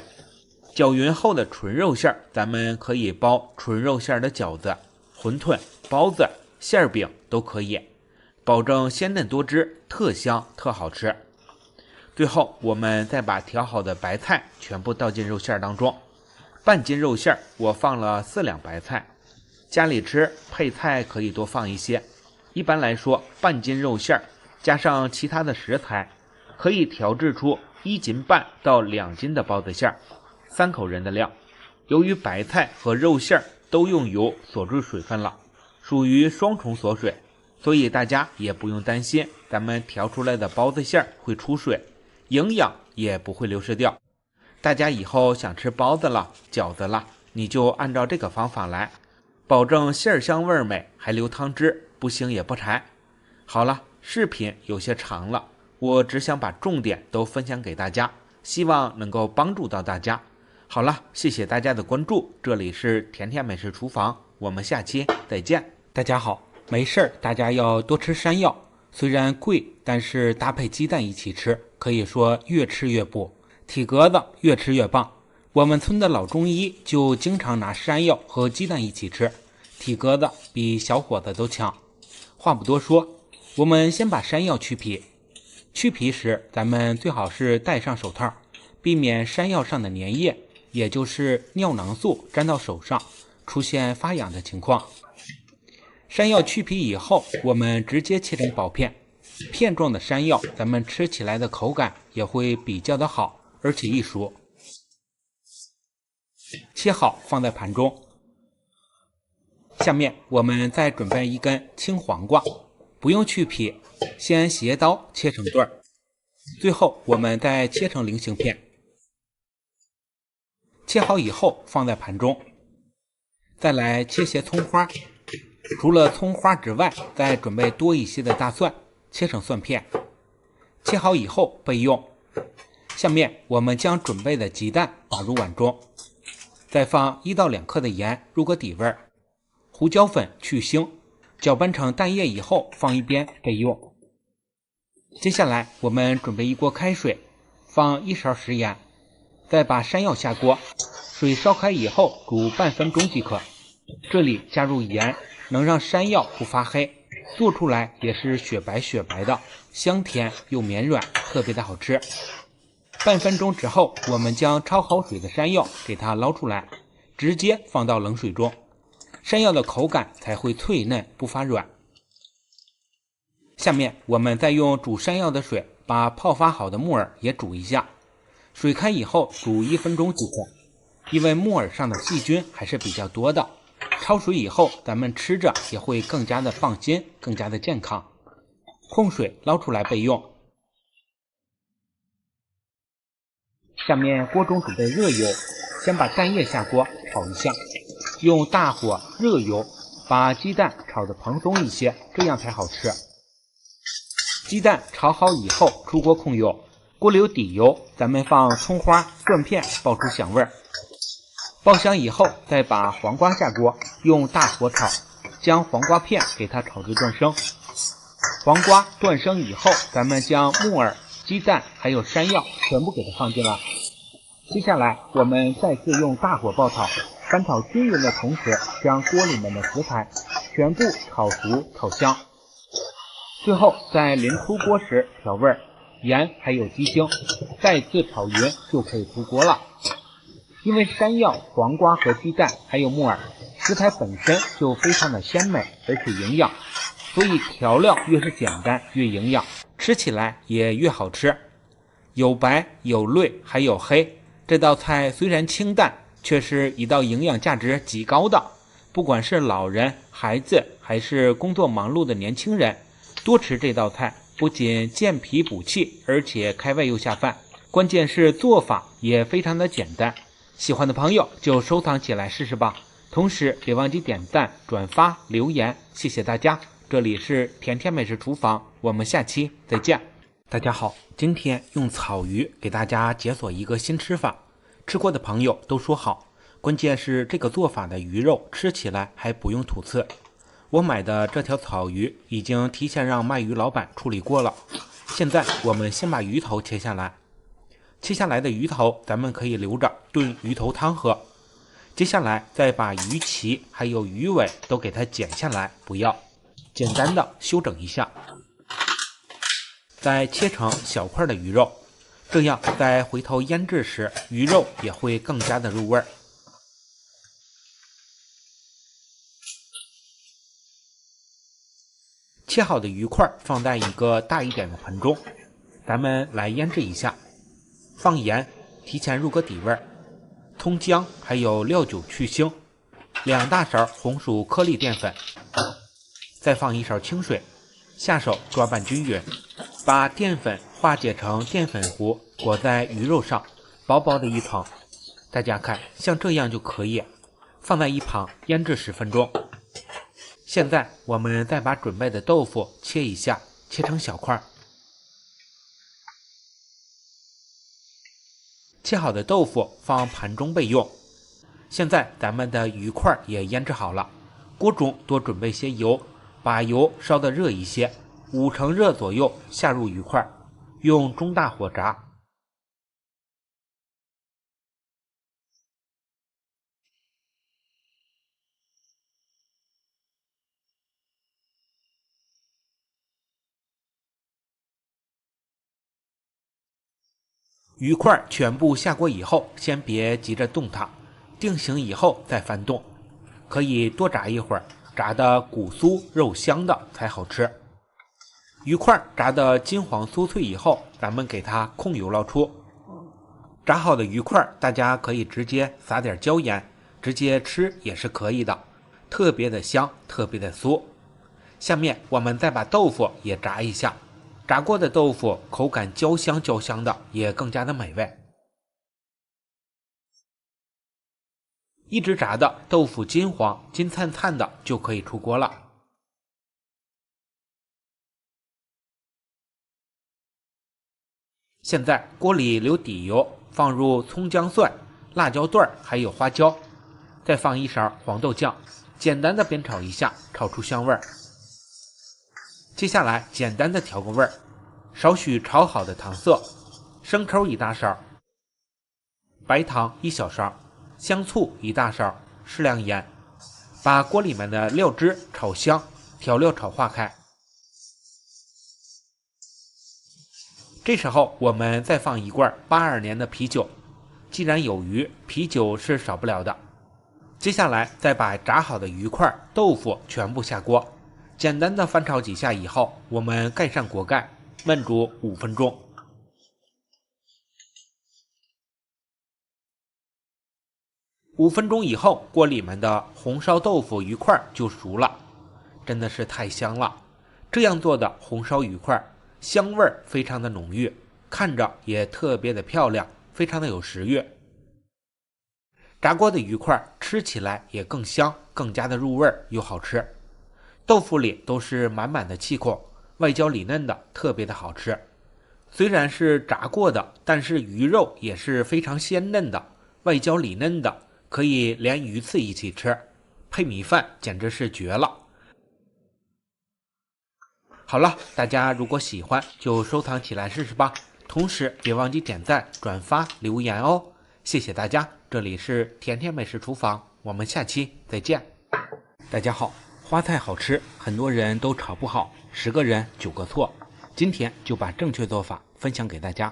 搅匀后的纯肉馅儿，咱们可以包纯肉馅儿的饺子、馄饨、包子、馅儿饼都可以，保证鲜嫩多汁，特香特好吃。最后我们再把调好的白菜全部倒进肉馅儿当中，半斤肉馅儿我放了4两白菜，家里吃配菜可以多放一些。一般来说，半斤肉馅儿加上其他的食材，可以调制出1斤半到2斤的包子馅儿，3口人的量。由于白菜和肉馅儿都用油锁住水分了，属于双重锁水，所以大家也不用担心咱们调出来的包子馅儿会出水，营养也不会流失掉。大家以后想吃包子了、饺子了，你就按照这个方法来，保证馅儿香味美，还留汤汁，不腥也不柴。好了，视频有些长了，我只想把重点都分享给大家，希望能够帮助到大家。好了，谢谢大家的关注，这里是甜甜美食厨房，我们下期再见。大家好，没事大家要多吃山药，虽然贵，但是搭配鸡蛋一起吃，可以说越吃越补，体格子越吃越棒。我们村的老中医就经常拿山药和鸡蛋一起吃，体格子比小伙子都强。话不多说，我们先把山药去皮。去皮时，咱们最好是戴上手套，避免山药上的粘液，也就是尿囊素粘到手上，出现发痒的情况。山药去皮以后，我们直接切成薄片，片状的山药咱们吃起来的口感也会比较的好，而且易熟。切好放在盘中。下面我们再准备一根青黄瓜，不用去皮，先斜刀切成段。最后我们再切成菱形片。切好以后放在盘中。再来切些葱花，除了葱花之外，再准备多一些的大蒜，切成蒜片。切好以后备用。下面我们将准备的鸡蛋打入碗中，再放1到2克的盐入个底味，胡椒粉去腥，搅拌成蛋液以后放一边备用。接下来我们准备一锅开水，放1勺食盐，再把山药下锅，水烧开以后煮半分钟即可。这里加入盐，能让山药不发黑，做出来也是雪白雪白的，香甜又绵软，特别的好吃。半分钟之后，我们将焯好水的山药给它捞出来，直接放到冷水中，山药的口感才会脆嫩不发软。下面我们再用煮山药的水把泡发好的木耳也煮一下，水开以后煮1分钟即可。因为木耳上的细菌还是比较多的，焯水以后咱们吃着也会更加的放心，更加的健康。控水捞出来备用。下面锅中准备热油，先把蛋液下锅炒一下，用大火热油把鸡蛋炒得蓬松一些，这样才好吃。鸡蛋炒好以后出锅控油，锅里有底油，咱们放葱花、蒜片爆出香味儿。爆香以后再把黄瓜下锅，用大火炒，将黄瓜片给它炒至断生。黄瓜断生以后，咱们将木耳、鸡蛋还有山药全部给它放进来。接下来我们再次用大火爆炒，翻炒均匀的同时，将锅里面的食材全部炒熟炒香。最后在临出锅时调味，盐还有鸡精，再次炒匀就可以出锅了。因为山药、黄瓜和鸡蛋还有木耳食材本身就非常的鲜美而且营养，所以调料越是简单越营养，吃起来也越好吃。有白有绿还有黑，这道菜虽然清淡，却是一道营养价值极高的。不管是老人、孩子还是工作忙碌的年轻人，多吃这道菜不仅健脾补气，而且开胃又下饭，关键是做法也非常的简单。喜欢的朋友就收藏起来试试吧，同时别忘记点赞、转发、留言，谢谢大家。这里是甜甜美食厨房，我们下期再见。大家好，今天用草鱼给大家解锁一个新吃法，吃过的朋友都说好，关键是这个做法的鱼肉吃起来还不用吐刺。我买的这条草鱼已经提前让卖鱼老板处理过了，现在我们先把鱼头切下来。切下来的鱼头咱们可以留着炖鱼头汤喝，接下来再把鱼鳍还有鱼尾都给它剪下来，不要，简单的修整一下，再切成小块的鱼肉，这样在回头腌制时鱼肉也会更加的入味。切好的鱼块放在一个大一点的盆中，咱们来腌制一下。放盐，提前入个底味，葱姜还有料酒去腥，2大勺红薯颗粒淀粉，再放1勺清水，下手抓拌均匀，把淀粉化解成淀粉糊，裹在鱼肉上，薄薄的一层。大家看，像这样就可以，放在一旁腌制10分钟。现在我们再把准备的豆腐切一下，切成小块。切好的豆腐放盘中备用。现在咱们的鱼块也腌制好了，锅中多准备些油，把油烧得热一些，5成热左右下入鱼块，用中大火炸。鱼块全部下锅以后，先别急着动它，定型以后再翻动，可以多炸一会儿，炸的骨酥肉香的才好吃。鱼块炸的金黄酥脆以后，咱们给它控油捞出。炸好的鱼块大家可以直接撒点椒盐，直接吃也是可以的，特别的香，特别的酥。下面我们再把豆腐也炸一下，炸过的豆腐口感焦香焦香的，也更加的美味。一直炸的豆腐金黄金灿灿的就可以出锅了。现在锅里留底油，放入葱姜蒜、辣椒段还有花椒，再放1勺黄豆酱，简单的煸炒一下，炒出香味儿。接下来简单的调个味儿，少许炒好的糖色，生抽1大勺，白糖1小勺，香醋1大勺，适量盐，把锅里面的料汁炒香，调料炒化开。这时候我们再放1罐82年的啤酒，既然有鱼，啤酒是少不了的。接下来再把炸好的鱼块、豆腐全部下锅，简单的翻炒几下以后，我们盖上锅盖，焖煮5分钟。5分钟以后，锅里面的红烧豆腐鱼块就熟了，真的是太香了。这样做的红烧鱼块香味非常的浓郁，看着也特别的漂亮，非常的有食欲。炸过的鱼块吃起来也更香，更加的入味又好吃。豆腐里都是满满的气孔，外焦里嫩的，特别的好吃。虽然是炸过的，但是鱼肉也是非常鲜嫩的，外焦里嫩的，可以连鱼刺一起吃，配米饭简直是绝了。好了，大家如果喜欢就收藏起来试试吧，同时别忘记点赞、转发、留言哦。谢谢大家，这里是甜甜美食厨房，我们下期再见。大家好，花菜好吃，很多人都炒不好，10个人9个错。今天就把正确做法分享给大家。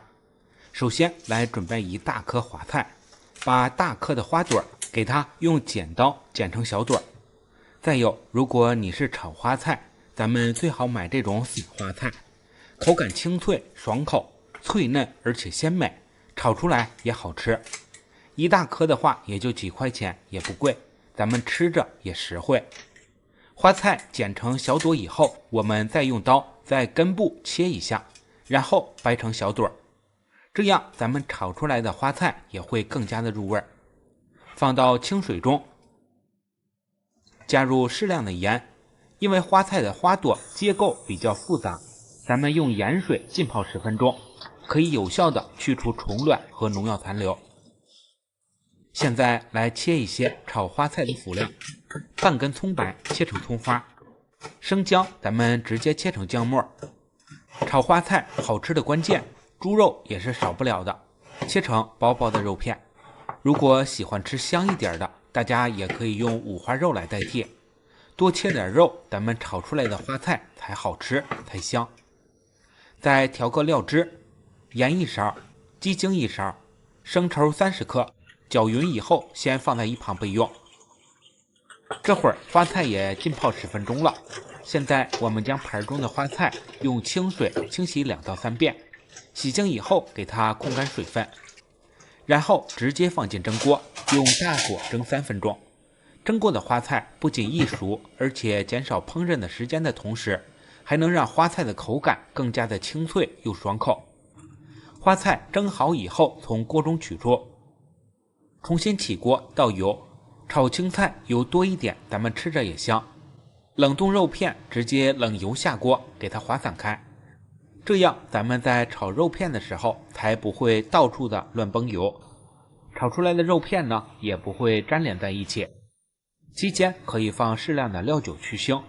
首先来准备1大颗花菜，把大颗的花朵给它用剪刀剪成小朵。再有，如果你是炒花菜，咱们最好买这种散花菜，口感清脆爽口，脆嫩而且鲜美，炒出来也好吃。1大颗的话也就几块钱，也不贵，咱们吃着也实惠。花菜剪成小朵以后，我们再用刀在根部切一下，然后掰成小朵，这样咱们炒出来的花菜也会更加的入味。放到清水中，加入适量的盐，因为花菜的花朵结构比较复杂，咱们用盐水浸泡10分钟，可以有效的去除虫卵和农药残留。现在来切一些炒花菜的辅料，半根葱白切成葱花，生姜咱们直接切成姜末。炒花菜好吃的关键，猪肉也是少不了的，切成薄薄的肉片。如果喜欢吃香一点的，大家也可以用五花肉来代替。多切点肉，咱们炒出来的花菜才好吃才香。再调个料汁，盐1勺，鸡精1勺，生抽30克，搅匀以后先放在一旁备用。这会儿花菜也浸泡10分钟了，现在我们将盘中的花菜用清水清洗2到3遍，洗净以后给它控干水分，然后直接放进蒸锅，用大火蒸3分钟。蒸过的花菜不仅易熟，而且减少烹饪的时间的同时，还能让花菜的口感更加的清脆又爽口。花菜蒸好以后从锅中取出，重新起锅倒油，炒青菜油多一点，咱们吃着也香。冷冻肉片直接冷油下锅，给它滑散开，这样咱们在炒肉片的时候才不会到处的乱崩油，炒出来的肉片呢也不会粘连在一起。期间可以放适量的料酒去腥，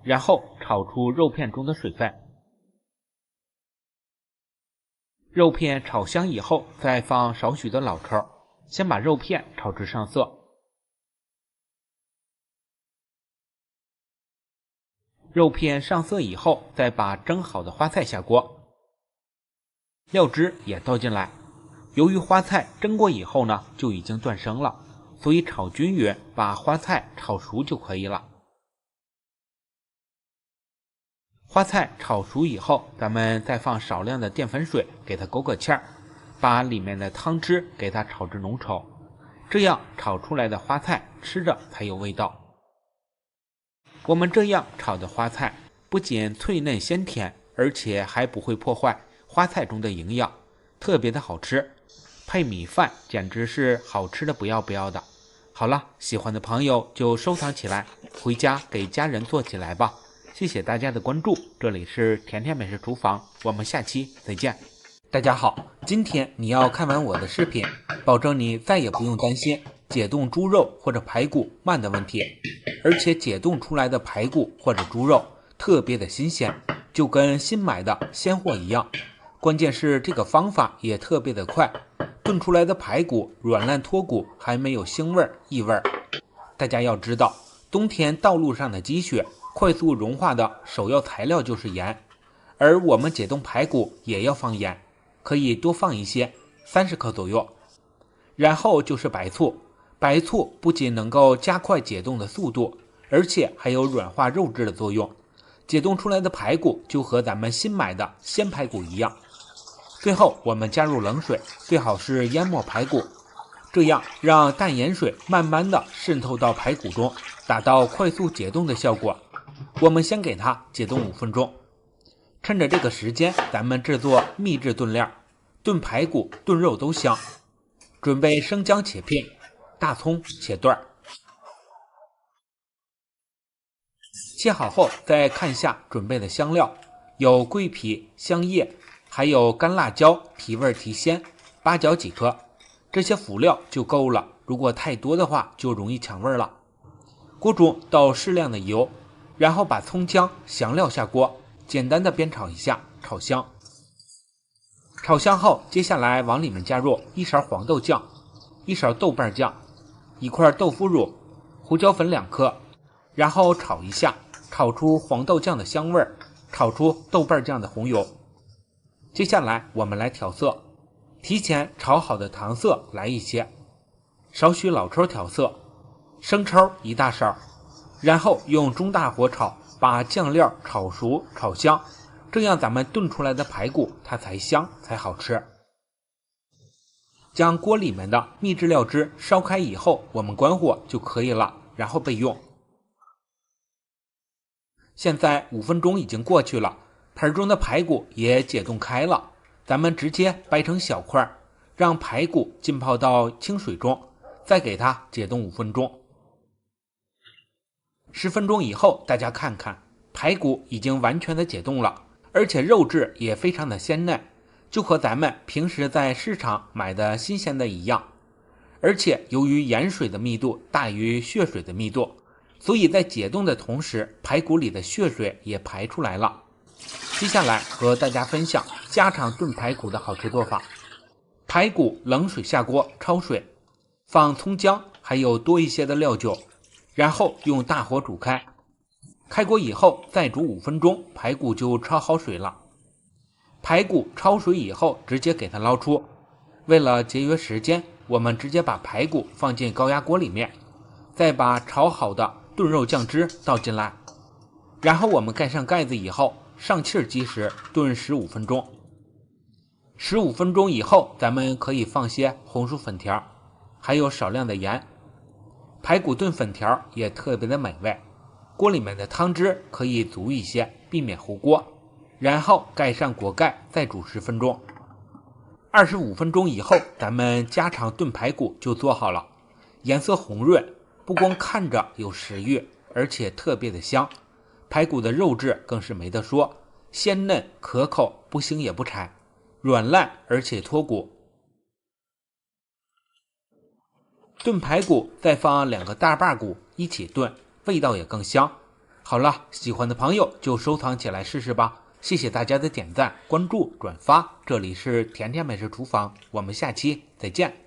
然后炒出肉片中的水分。肉片炒香以后，再放少许的老抽，先把肉片炒至上色。肉片上色以后，再把蒸好的花菜下锅，料汁也倒进来。由于花菜蒸过以后呢，就已经断生了，所以炒均匀，把花菜炒熟就可以了。花菜炒熟以后，咱们再放少量的淀粉水，给它勾个芡儿，把里面的汤汁给它炒至浓稠，这样炒出来的花菜吃着才有味道。我们这样炒的花菜不仅脆嫩鲜甜，而且还不会破坏花菜中的营养，特别的好吃，配米饭简直是好吃的不要不要的。好了，喜欢的朋友就收藏起来，回家给家人做起来吧。谢谢大家的关注，这里是甜甜美食厨房，我们下期再见。大家好，今天你要看完我的视频，保证你再也不用担心解冻猪肉或者排骨慢的问题，而且解冻出来的排骨或者猪肉特别的新鲜，就跟新买的鲜货一样。关键是这个方法也特别的快，炖出来的排骨软烂脱骨，还没有腥味异味。大家要知道，冬天道路上的积雪快速融化的首要材料就是盐，而我们解冻排骨也要放盐，可以多放一些，30克左右。然后就是白醋，白醋不仅能够加快解冻的速度，而且还有软化肉质的作用，解冻出来的排骨就和咱们新买的鲜排骨一样。最后我们加入冷水，最好是淹没排骨，这样让淡盐水慢慢的渗透到排骨中，达到快速解冻的效果。我们先给它解冻5分钟，趁着这个时间咱们制作秘制炖料，炖排骨炖肉都香。准备生姜切片，大葱切段，切好后再看一下准备的香料，有桂皮、香叶，还有干辣椒提味提鲜，八角几颗，这些辅料就够了，如果太多的话就容易抢味了。锅中倒适量的油，然后把葱姜香料下锅，简单的煸炒一下，炒香。炒香后，接下来往里面加入1勺黄豆酱、1勺豆瓣酱、1块豆腐乳、胡椒粉2克，然后炒一下，炒出黄豆酱的香味，炒出豆瓣酱的红油。接下来我们来调色，提前炒好的糖色来一些，少许老抽调色，生抽1大勺，然后用中大火炒，把酱料炒熟炒香，这样咱们炖出来的排骨它才香才好吃。将锅里面的秘制料汁烧开以后，我们关火就可以了，然后备用。现在5分钟已经过去了，盆中的排骨也解冻开了，咱们直接掰成小块，让排骨浸泡到清水中，再给它解冻5分钟。10分钟以后，大家看看，排骨已经完全的解冻了，而且肉质也非常的鲜嫩，就和咱们平时在市场买的新鲜的一样。而且由于盐水的密度大于血水的密度，所以在解冻的同时，排骨里的血水也排出来了。接下来和大家分享家常炖排骨的好吃做法。排骨冷水下锅焯水，放葱姜还有多一些的料酒，然后用大火煮开，开锅以后再煮5分钟，排骨就焯好水了。排骨焯水以后直接给它捞出，为了节约时间，我们直接把排骨放进高压锅里面，再把炒好的炖肉酱汁倒进来，然后我们盖上盖子以后，上气儿计时炖15分钟。15分钟以后，咱们可以放些红薯粉条，还有少量的盐。排骨炖粉条也特别的美味，锅里面的汤汁可以足一些，避免糊锅。然后盖上锅盖，再煮10分钟。25分钟以后，咱们家常炖排骨就做好了，颜色红润，不光看着有食欲，而且特别的香。排骨的肉质更是没得说，鲜嫩可口，不腥也不柴，软烂而且脱骨。炖排骨再放2个大把骨一起炖，味道也更香。好了，喜欢的朋友就收藏起来试试吧。谢谢大家的点赞、关注、转发，这里是甜甜美食厨房，我们下期再见。